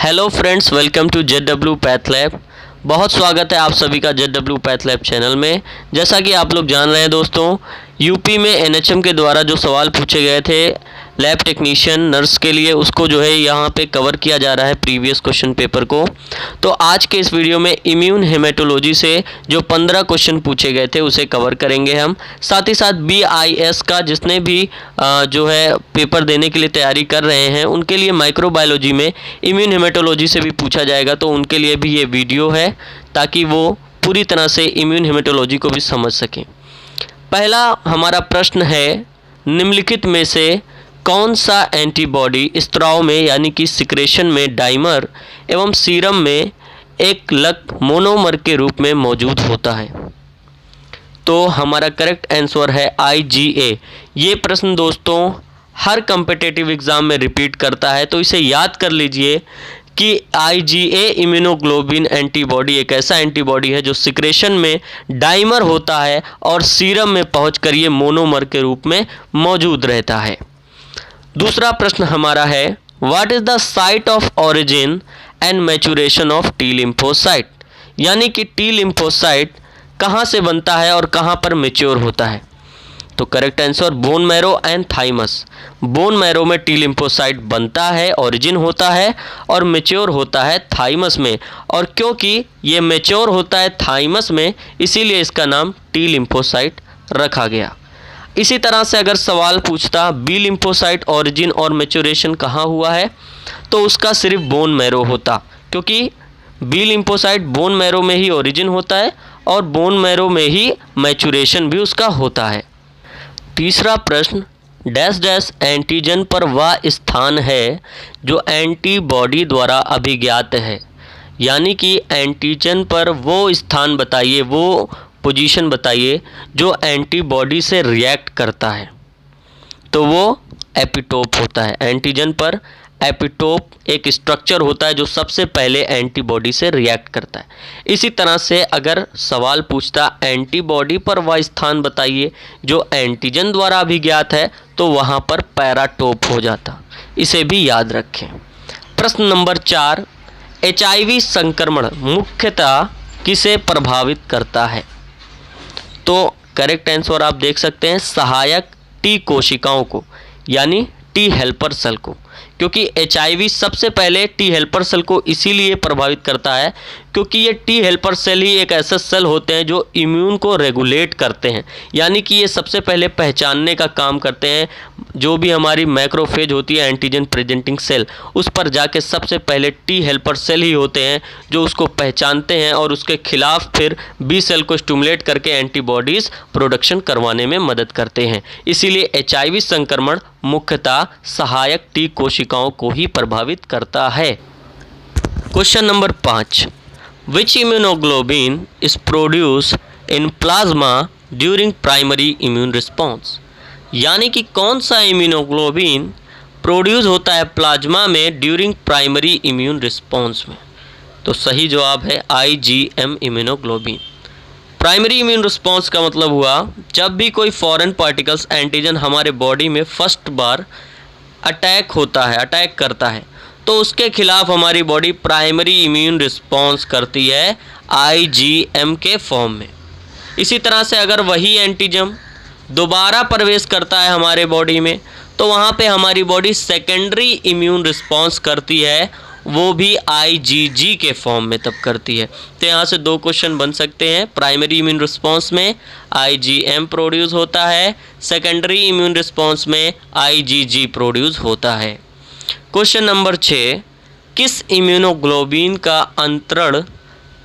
Hello friends, welcome to JW path lab. बहुत स्वागत है आप सभी का JW पैथ लैब चैनल में। जैसा कि आप लोग जान रहे हैं दोस्तों, यूपी में NHM के द्वारा जो सवाल पूछे गए थे लैब टेक्नीशियन नर्स के लिए, उसको जो है यहाँ पे कवर किया जा रहा है प्रीवियस क्वेश्चन पेपर को। तो आज के इस वीडियो में इम्यून हेमेटोलॉजी से जो 15 क्वेश्चन पूछे गए थे उसे कवर करेंगे हम। साथ ही साथ BIS का जिसने भी जो है पेपर देने के लिए तैयारी कर रहे हैं उनके लिए माइक्रोबायोलॉजी में इम्यून हेमेटोलॉजी से भी पूछा जाएगा, तो उनके लिए भी ये वीडियो है ताकि वो पूरी तरह से इम्यून हेमेटोलॉजी को भी समझ सकें। पहला हमारा प्रश्न है, निम्नलिखित में से कौन सा एंटीबॉडी स्त्राव में यानी कि सिक्रेशन में डाइमर एवं सीरम में एक लग मोनोमर के रूप में मौजूद होता है? तो हमारा करेक्ट आंसर है IgA। ये प्रश्न दोस्तों हर कॉम्पिटिटिव एग्ज़ाम में रिपीट करता है, तो इसे याद कर लीजिए कि IgA इम्यूनोग्लोबिन एंटीबॉडी एक ऐसा एंटीबॉडी है जो सिक्रेशन में डाइमर होता है और सीरम में पहुंचकर ये मोनोमर के रूप में मौजूद रहता है। दूसरा प्रश्न हमारा है, what is the site of origin and maturation of T lymphocyte? यानी कि टी लिम्फोसाइट कहाँ से बनता है और कहाँ पर मैच्योर होता है? तो correct answer bone marrow and thymus. Bone marrow में टी लिम्फोसाइट बनता है, ओरिजिन होता है, और मैच्योर होता है थाइमस में। और क्योंकि ये मैच्योर होता है थाइमस में, इसीलिए इसका नाम टी लिम्फोसाइट रखा गया। इसी तरह से अगर सवाल पूछता बी लिम्फोसाइट ओरिजिन और मैच्योरेशन कहाँ हुआ है, तो उसका सिर्फ बोन मैरो होता, क्योंकि बी लिम्फोसाइट बोन मैरो में ही ओरिजिन होता है और बोन मैरो में ही मैच्योरेशन भी उसका होता है। तीसरा प्रश्न, डैश डैश एंटीजन पर वह स्थान है जो एंटीबॉडी द्वारा अभिज्ञात है। यानी कि एंटीजन पर वो स्थान बताइए, वो पोजीशन बताइए जो एंटीबॉडी से रिएक्ट करता है। तो वो एपिटोप होता है। एंटीजन पर एपिटोप एक स्ट्रक्चर होता है जो सबसे पहले एंटीबॉडी से रिएक्ट करता है। इसी तरह से अगर सवाल पूछता एंटीबॉडी पर वह स्थान बताइए जो एंटीजन द्वारा अभिज्ञात है, तो वहाँ पर पैराटोप हो जाता। इसे भी याद रखें। प्रश्न नंबर 4, HIV संक्रमण मुख्यतः किसे प्रभावित करता है? तो करेक्ट आंसर आप देख सकते हैं सहायक टी कोशिकाओं को, यानी टी हेल्पर सेल को। क्योंकि HIV सबसे पहले टी हेल्पर सेल को इसीलिए प्रभावित करता है क्योंकि ये टी हेल्पर सेल ही एक ऐसे सेल होते हैं जो इम्यून को रेगुलेट करते हैं। यानी कि ये सबसे पहले पहचानने का काम करते हैं। जो भी हमारी मैक्रोफेज होती है एंटीजन प्रेजेंटिंग सेल, उस पर जाके सबसे पहले टी हेल्पर सेल ही होते हैं जो उसको पहचानते हैं और उसके खिलाफ फिर बी सेल को स्टिमुलेट करके एंटीबॉडीज़ प्रोडक्शन करवाने में मदद करते हैं। इसीलिए HIV संक्रमण मुख्यतः सहायक टी कोशिकाओं को ही प्रभावित करता है। Question number 5, which immunoglobulin is produced in plasma during primary immune response? यानी कि कौन सा इम्यूनोग्लोबिन प्रोड्यूस होता है प्लाज्मा में ड्यूरिंग प्राइमरी इम्यून रिस्पॉन्स में? तो सही जवाब है IgM immunoglobulin. Primary immune response का मतलब हुआ जब भी कोई फॉरेन पार्टिकल्स एंटीजन हमारे बॉडी में फर्स्ट बार अटैक करता है, तो उसके खिलाफ हमारी बॉडी प्राइमरी इम्यून रिस्पॉन्स करती है IgM के फॉर्म में। इसी तरह से अगर वही एंटीजन दोबारा प्रवेश करता है हमारे बॉडी में, तो वहाँ पे हमारी बॉडी सेकेंडरी इम्यून रिस्पॉन्स करती है, वो भी IgG के फॉर्म में तब करती है। तो यहाँ से 2 क्वेश्चन बन सकते हैं। प्राइमरी इम्यून रिस्पॉन्स में IgM प्रोड्यूस होता है, सेकेंडरी इम्यून रिस्पॉन्स में IgG प्रोड्यूस होता है। क्वेश्चन नंबर 6, किस इम्यूनोग्लोबिन का अंतरण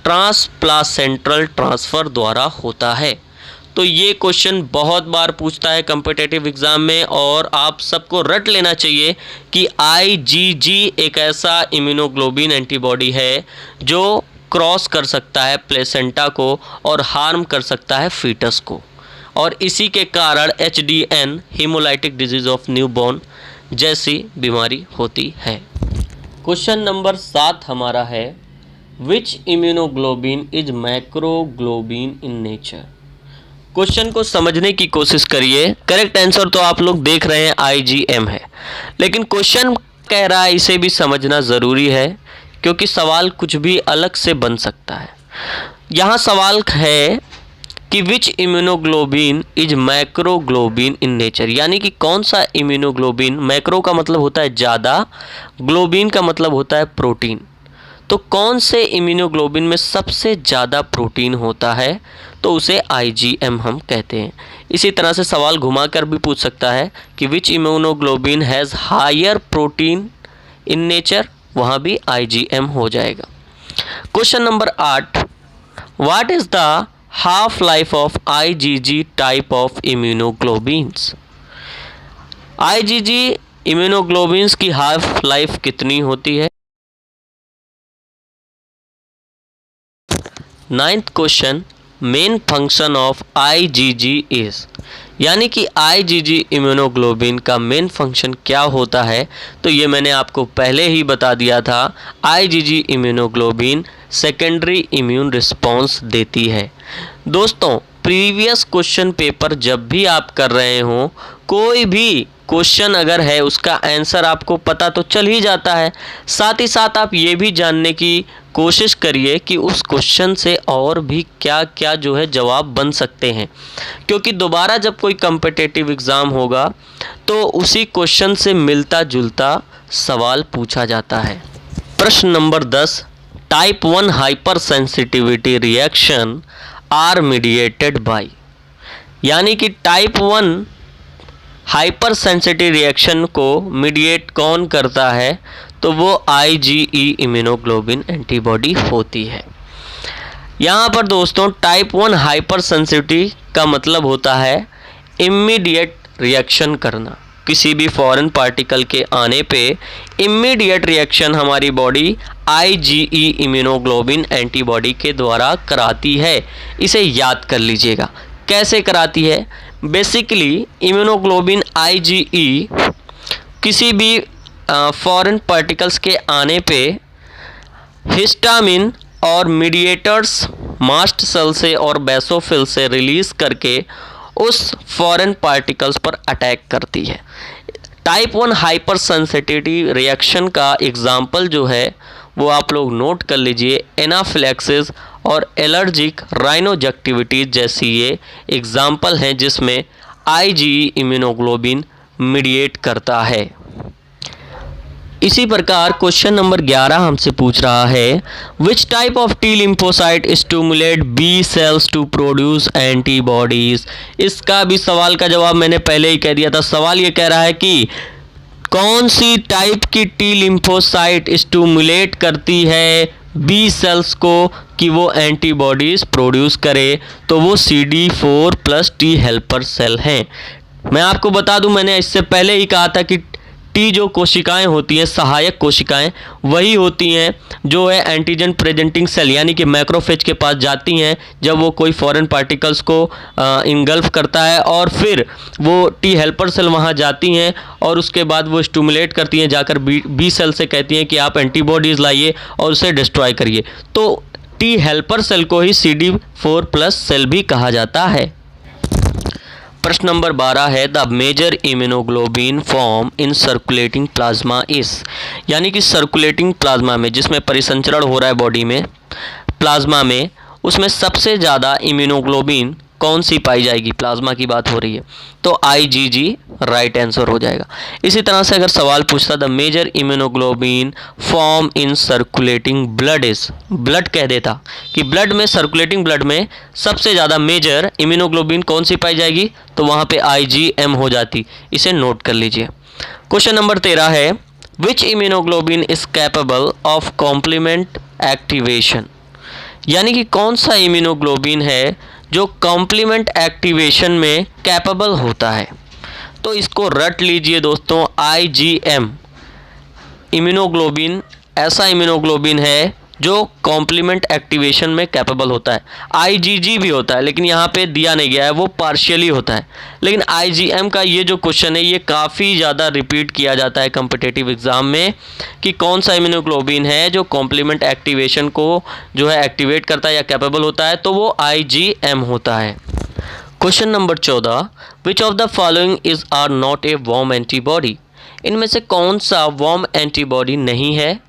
ट्रांसप्लासेंट्रल ट्रांसफ़र द्वारा होता है? तो ये क्वेश्चन बहुत बार पूछता है कॉम्पिटिटिव एग्ज़ाम में और आप सबको रट लेना चाहिए कि IgG एक ऐसा इम्यूनोग्लोबिन एंटीबॉडी है जो क्रॉस कर सकता है प्लेसेंटा को और हार्म कर सकता है फीटस को, और इसी के कारण HDN haemolytic disease of newborn जैसी बीमारी होती है। क्वेश्चन नंबर 7 हमारा है, which immunoglobin is macroglobin in nature? Question को समझने की कोशिश करिए। करेक्ट आंसर तो आप लोग देख रहे हैं IgM है, लेकिन क्वेश्चन कह रहा है इसे भी समझना ज़रूरी है, क्योंकि सवाल कुछ भी अलग से बन सकता है। यहाँ सवाल है कि which immunoglobin is macroglobin in nature, यानी कि कौन सा इम्यूनोग्लोबिन, मैक्रो का मतलब होता है ज़्यादा, ग्लोबिन का मतलब होता है प्रोटीन, तो कौन से इम्यूनोग्लोबिन में सबसे ज़्यादा प्रोटीन होता है, तो उसे IgM हम कहते हैं। इसी तरह से सवाल घुमाकर भी पूछ सकता है कि which immunoglobin has higher protein in nature, वहाँ भी IgM हो जाएगा। Question number 8, what is the half life of IgG type of immunoglobins. IgG immunoglobins की हाफ लाइफ कितनी होती है। 9th question, main function of IgG is, यानी कि IgG इम्यूनोग्लोबिन का मेन फंक्शन क्या होता है, तो ये मैंने आपको पहले ही बता दिया था। IgG immunoglobulin secondary immune response देती है। दोस्तों, प्रीवियस क्वेश्चन पेपर जब भी आप कर रहे हो, कोई भी क्वेश्चन अगर है उसका आंसर आपको पता तो चल ही जाता है, साथ ही साथ आप ये भी जानने की कोशिश करिए कि उस क्वेश्चन से और भी क्या क्या जो है जवाब बन सकते हैं, क्योंकि दोबारा जब कोई कॉम्पिटिटिव एग्ज़ाम होगा तो उसी क्वेश्चन से मिलता जुलता सवाल पूछा जाता है। प्रश्न number 10, type 1 hypersensitivity reaction are mediated by, यानी कि टाइप 1 हाइपर सेंसिटिव रिएक्शन को मीडिएट कौन करता है, तो वो IgE इम्यूनोग्लोबिन एंटीबॉडी होती है। यहाँ पर दोस्तों टाइप 1 हाइपर सेंसिटिविटी का मतलब होता है इमीडिएट रिएक्शन करना, किसी भी फॉरेन पार्टिकल के आने पे इमीडिएट रिएक्शन हमारी बॉडी IgE इम्यूनोग्लोबिन एंटीबॉडी के द्वारा कराती है। इसे याद कर लीजिएगा कैसे कराती है। बेसिकली इम्यूनोग्लोबिन IgE किसी भी फॉरेन पार्टिकल्स के आने पे हिस्टामिन और मीडिएटर्स मास्ट सेल से और बेसोफिल से रिलीज़ करके उस फॉरेन पार्टिकल्स पर अटैक करती है। टाइप 1 हाइपर सेंसिटिविटी रिएक्शन का एग्जाम्पल जो है वो आप लोग नोट कर लीजिए, एनाफिलैक्सिस और एलर्जिक राइनोजेक्टिविटी जैसी ये एग्जाम्पल हैं जिसमें IgE इम्यूनोग्लोबिन मीडिएट करता है। इसी प्रकार क्वेश्चन नंबर 11 हमसे पूछ रहा है, which type of T lymphocyte stimulate B cells to produce antibodies. इसका भी सवाल का जवाब मैंने पहले ही कह दिया था। सवाल ये कह रहा है कि कौन सी टाइप की T लिम्फोसाइट स्टिमुलेट करती है B सेल्स को कि वो एंटीबॉडीज़ प्रोड्यूस करे, तो वो CD4+ T हेल्पर सेल हैं। मैं आपको बता दूं, मैंने इससे पहले ही कहा था कि T जो कोशिकाएं होती हैं, सहायक कोशिकाएं, वही होती हैं जो है एंटीजन प्रेजेंटिंग सेल यानी कि मैक्रोफेज के पास जाती हैं जब वो कोई फॉरेन पार्टिकल्स को इंगल्फ करता है, और फिर वो T हेल्पर सेल वहाँ जाती हैं और उसके बाद वो स्टिमुलेट करती हैं, जाकर बी सेल से कहती हैं कि आप एंटीबॉडीज़ लाइए और उसे डिस्ट्रॉय करिए। तो T हेल्पर सेल को ही CD4+ सेल भी कहा जाता है। प्रश्न नंबर 12 है, the major immunoglobulin form in circulating plasma is, यानी कि सर्कुलेटिंग प्लाज्मा में जिसमें परिसंचरण हो रहा है बॉडी में, प्लाज्मा में, उसमें सबसे ज़्यादा इम्यूनोग्लोबिन कौन सी पाई जाएगी। प्लाज्मा की बात हो रही है तो IgG राइट आंसर हो जाएगा। इसी तरह से अगर सवाल पूछता the major immunoglobulin form in circulating blood is, blood कह देता कि ब्लड में, सर्कुलेटिंग ब्लड में सबसे ज़्यादा मेजर इम्यूनोग्लोबिन कौन सी पाई जाएगी, तो वहाँ पे IgM हो जाती। इसे नोट कर लीजिए। क्वेश्चन नंबर 13 है, which immunoglobin is capable of complement activation, यानी कि कौन सा इम्यूनोग्लोबिन है जो कॉम्प्लीमेंट एक्टिवेशन में कैपेबल होता है। तो इसको रट लीजिए दोस्तों, IgM इम्यूनोग्लोबिन ऐसा इम्यूनोग्लोबिन है जो कॉम्प्लीमेंट एक्टिवेशन में कैपेबल होता है। IgG भी होता है लेकिन यहाँ पे दिया नहीं गया है, वो पार्शियली होता है। लेकिन IgM का ये जो क्वेश्चन है ये काफ़ी ज़्यादा रिपीट किया जाता है कॉम्पिटिटिव एग्ज़ाम में कि कौन सा इम्यूनोग्लोबिन है जो कॉम्प्लीमेंट एक्टिवेशन को जो है एक्टिवेट करता है या कैपेबल होता है, तो वो IgM होता है। Question number 14, which of the following is are not a warm antibody, इनमें से कौन सा वार्म एंटीबॉडी नहीं है?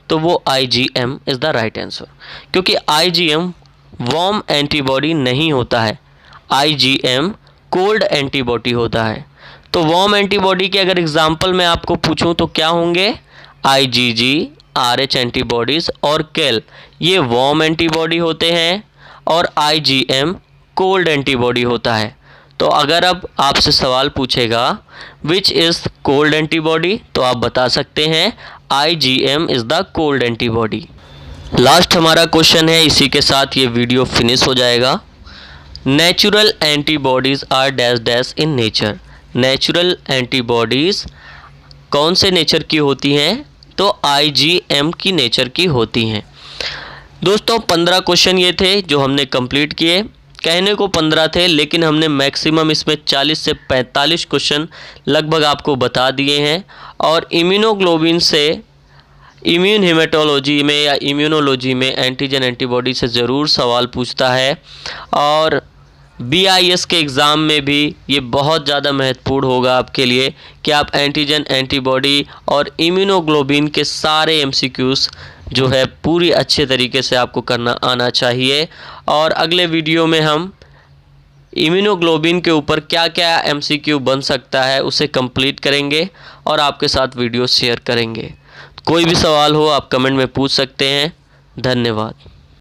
तो वो IgM is the right answer, क्योंकि IgM वार्म एंटीबॉडी नहीं होता है, IgM कोल्ड एंटीबॉडी होता है। तो वार्म एंटीबॉडी के अगर एग्जांपल मैं आपको पूछूं तो क्या होंगे? IgG, RH एंटीबॉडीज़ और केल, ये वार्म एंटीबॉडी होते हैं और IgM कोल्ड एंटीबॉडी होता है। तो अगर अब आपसे सवाल पूछेगा विच इज़ कोल्ड एंटीबॉडी, तो आप बता सकते हैं IgM is the cold antibody. Last हमारा क्वेश्चन है, इसी के साथ ये वीडियो फिनिश हो जाएगा। Natural antibodies are dash dash in nature. Natural antibodies कौन से नेचर की होती हैं? तो IgM की नेचर की होती हैं। दोस्तों 15 क्वेश्चन ये थे जो हमने कंप्लीट किए। कहने को 15 थे, लेकिन हमने मैक्सिमम इसमें 40 से 45 क्वेश्चन लगभग आपको बता दिए हैं। और इम्यूनोग्लोबिन से इम्यून हेमेटोलॉजी में या इम्यूनोलॉजी में एंटीजन एंटीबॉडी से ज़रूर सवाल पूछता है, और BIS के एग्ज़ाम में भी ये बहुत ज़्यादा महत्वपूर्ण होगा आपके लिए कि आप एंटीजन एंटीबॉडी और इम्यूनोग्लोबिन के सारे MCQs जो है पूरी अच्छे तरीके से आपको करना आना चाहिए। और अगले वीडियो में हम इम्यूनोग्लोबिन के ऊपर क्या क्या MCQ बन सकता है उसे कंप्लीट करेंगे और आपके साथ वीडियो शेयर करेंगे। कोई भी सवाल हो आप कमेंट में पूछ सकते हैं। धन्यवाद।